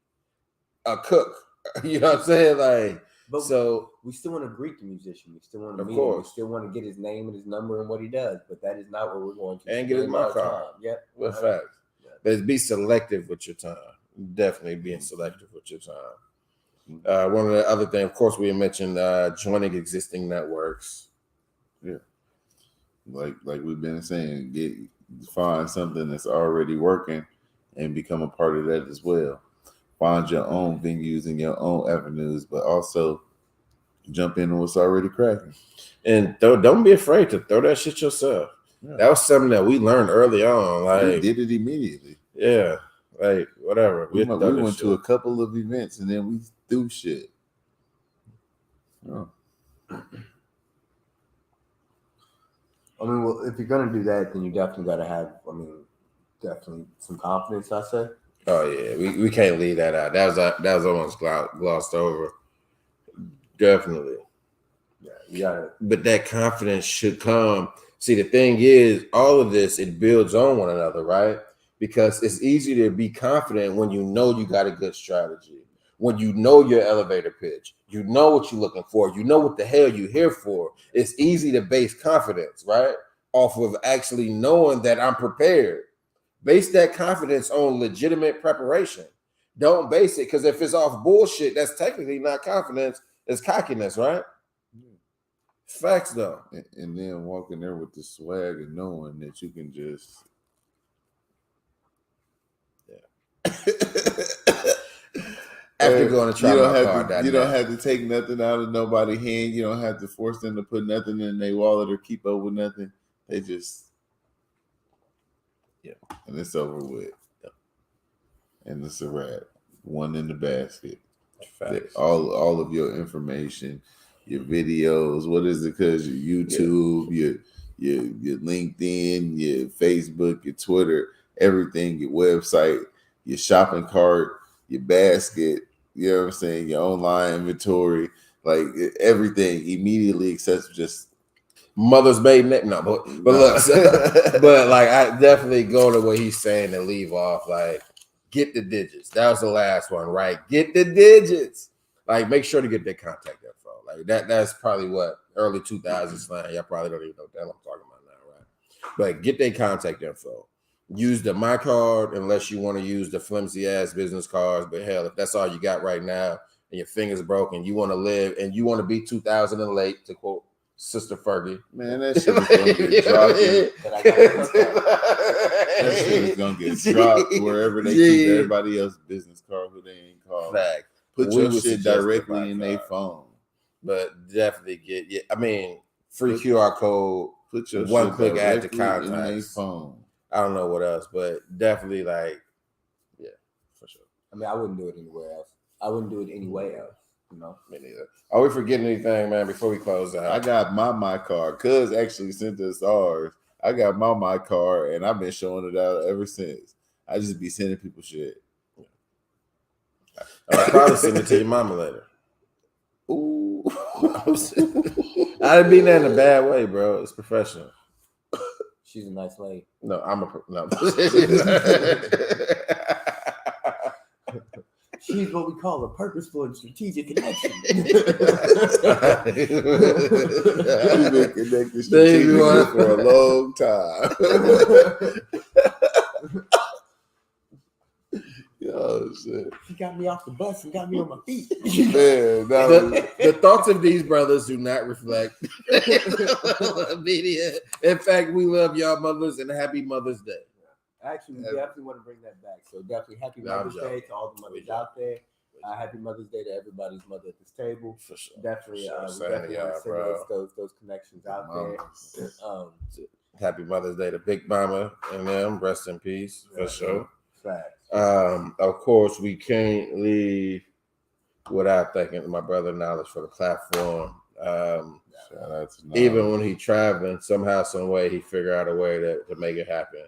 a cook. You know what I'm saying? Like, but so we still want to greet the musician. We still want to meet him. Course. We still want to get his name and his number and what he does. But that is not what we're going to. And get his my card. Yep. With facts. Yeah. But be selective with your time. Definitely being selective with your time. One of the other things, of course, we mentioned joining existing networks. Yeah. Like we've been saying, find something that's already working and become a part of that as well. Find your own venues and your own avenues, but also jump into what's already cracking. And don't be afraid to throw that shit yourself. Yeah. That was something that we learned early on. Like, we did it immediately. Yeah, like whatever. We went to a couple of events and then we do shit. Oh. I mean, well, if you're gonna do that, then you definitely got to have, definitely some confidence, I say. Oh yeah, we can't leave that out. That was almost glossed over. Definitely. Yeah, you gotta. But that confidence should come. See, the thing is, all of this, it builds on one another, right? Because it's easy to be confident when you know you got a good strategy, when you know your elevator pitch, you know what you're looking for, you know what the hell you're here for. It's easy to base confidence, right? Off of actually knowing that I'm prepared. Base that confidence on legitimate preparation. Don't base it, because if it's off bullshit, that's technically not confidence, it's cockiness, right? Facts, though. And then walk in there with the swag and knowing that you can just... After going to try my card, you don't have to take nothing out of nobody's hand. You don't have to force them to put nothing in their wallet or keep up with nothing. They just, and it's over with. And it's a wrap. One in the basket. All of your information, your videos. What is it? Because your YouTube, your LinkedIn, your Facebook, your Twitter, everything, your website, your shopping cart, your basket, you know what I'm saying, your online inventory, like everything immediately except just mother's baby. No, but look, but like I definitely go to what he's saying and leave off. Like, get the digits. That was the last one, right? Get the digits. Like, make sure to get their contact info. Like that's probably what early 2000s slang. Y'all probably don't even know what the hell I'm talking about now, right? But get their contact info. Use the my card unless you want to use the flimsy ass business cards. But hell, if that's all you got right now and your finger's broken, you want to live and you want to be 2000 and late, to quote Sister Fergie. Man, that shit is gonna get dropped. That shit is gonna get dropped wherever they keep everybody else's business card who they ain't called. Fact. Put your shit directly in their phone. But definitely free QR code. Put your one click add to contacts in their phone. I don't know what else, but definitely for sure. I mean, I wouldn't do it anywhere else. I wouldn't do it anyway else, Me neither. Are we forgetting anything, man, before we close out? I got my card. Cuz actually sent us ours. I got my card, and I've been showing it out ever since. I just be sending people shit. I'll probably send it to your mama later. Ooh. I didn't mean that in a bad way, bro. It's professional. She's a nice lady. No, no. She's what we call a purposeful and strategic connection. We've been connected strategically for a long time. You know Oh shit! He got me off the bus and got me on my feet. Man, that was, The thoughts of these brothers do not reflect media. In fact, we love y'all mothers and happy Mother's Day. Actually, we definitely want to bring that back. So definitely happy No, I'm Mother's Day to all the mothers out there. Happy Mother's Day to everybody's mother at this table. For sure. Definitely, For sure. we Same definitely to want to y'all, send those connections out there. Happy Mother's Day to Big Mama and them. Rest in peace, for sure. Facts. Of course, we can't leave without thanking my brother Knowledge for the platform. shout out to Even when he traveling, somehow, some way, he figure out a way to make it happen.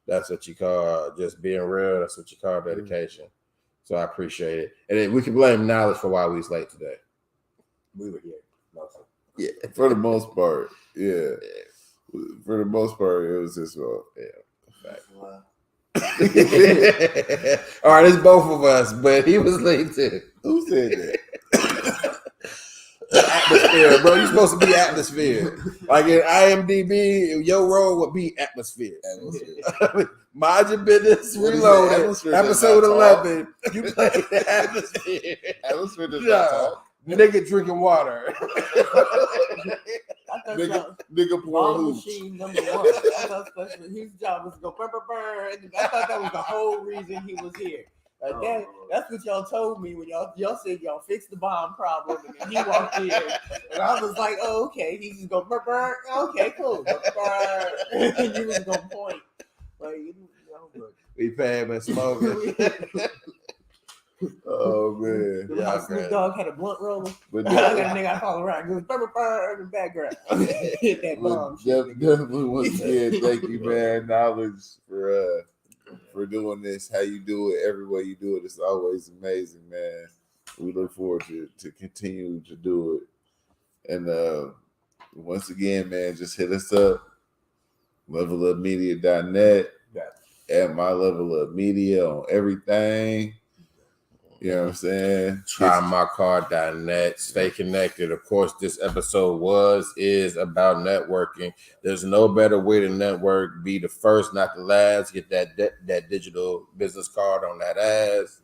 That's what you call just being real. That's what you call dedication. So I appreciate it. And then we can blame Knowledge for why we was late today. We were here. Mostly. Yeah, for the most part. Yeah. For the most part, it was his fault. Yeah. All right, it's both of us, but he was late too. Who said that? Atmosphere, bro. You're supposed to be atmosphere. Like in IMDb, your role would be atmosphere. Mind your business. Reloaded. Episode 11. You play the atmosphere. Atmosphere does not talk. Nigga drinking water. Nigga pouring hoops. Machine number 1. I thought his job was to go burr. I thought that was the whole reason he was here. That's what y'all told me when y'all said y'all fixed the bomb problem, and then he walked in, and I was like, oh, okay, he's just going burr. Okay, cool. Burr. And you was gonna point. Like, but We pay him and smoking. Oh man. the Snoop Dogg had a blunt roller. But I got a nigga I follow around. Goes burr in the background. Hit that bomb. Definitely once again, thank you, man. Knowledge for doing this. How you do it, every way you do it, it's always amazing, man. We look forward to continue to do it. And once again, man, just hit us up. levelupmedia.net. At my level of media on everything. You know what I'm saying? Trymycard.net. Stay connected. Of course, this episode is about networking. There's no better way to network. Be the first, not the last. Get that digital business card on that ass.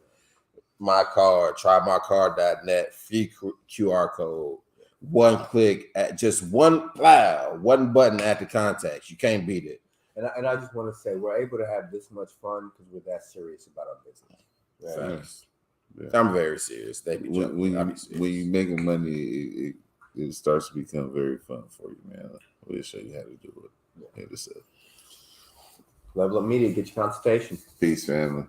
My card, trymycard.net. Free QR code. One click at just one button at the contacts. You can't beat it. And I just want to say we're able to have this much fun because we're that serious about our business. Thanks. Yeah. I'm very serious. They be when you making money, it starts to become very fun for you, man. We'll show you how to do it. Level Up Media, get your consultation. Peace, family.